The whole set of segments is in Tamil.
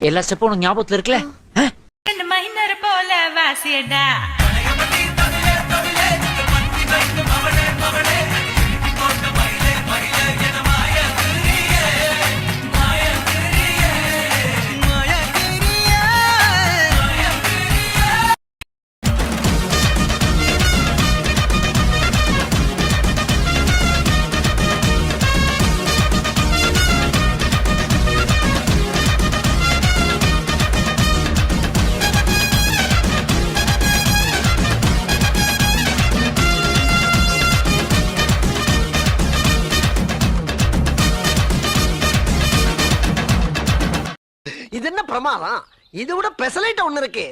எல்லா ஸ்டெப்பும் உனக்கு ஞாபகத்துல இருக்குல்ல? போல வாசியடா இது என்ன பிரமாதம்? இது விட பெசலைட் ஒண்ணு இருக்கு.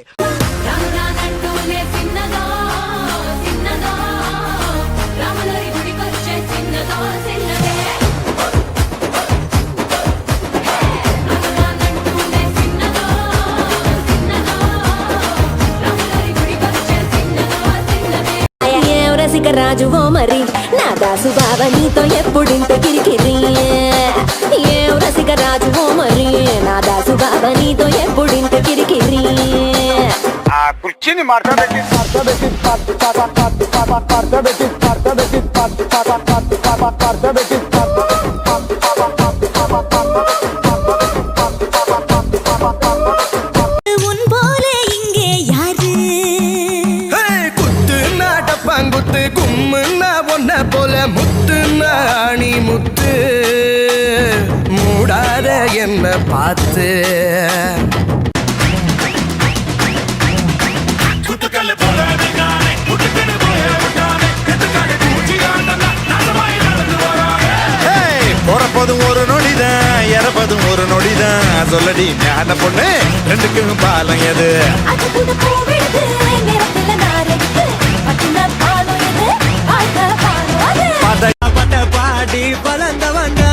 రాజువో మరి నా దాసు బావ నీతో ఎప్పుడింత కిరికిరి ఏ రసిక రాజువో మరి నా దాసు బావ నీతో ఎప్పుడింత కిరికిరి ఆ కుర్చీని మార్చబెట్టి குத்து கும்முன்னா ஒன்ன போல முத்து நாணி முத்து மூடாத என்ன பார்த்து போறப்பதும் ஒரு நொடிதான் இறப்பதும் ஒரு நொடிதான் சொல்லடி ஞான பொண்ணு ரெண்டுக்கும் பாலம் எது பாடி பலந்தவங்க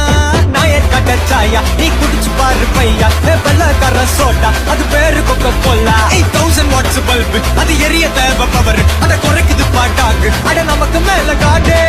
நாயர் கட்ட சாயா நீ குடிச்சு பாரு பையா வெள்ளக்கார சோட்டா அது பேரு கொக்க கொல்லா 8000 வாட்ஸ் பல்பு அது எரிய தேவை பவர் அத குறைக்குது பாட்டாக்கு அட நமக்கு மேல காட்டே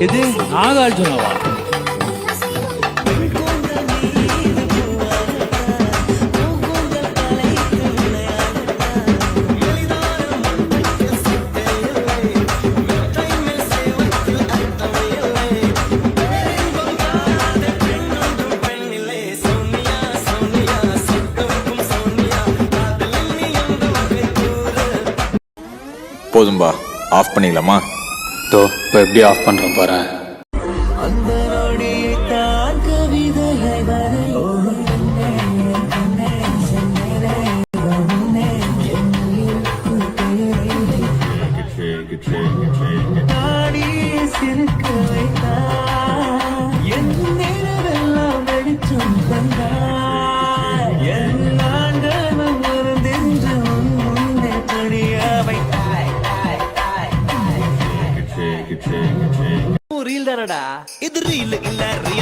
இது நாகார்ஜுனவா? போதும்பா, ஆஃப் பண்ணிக்கலாமா? இப்போ எப்படி ஆஃப் பண்றோம் பாரு. ரீல் தானடா, இது ரீல் இல்ல ரியல்.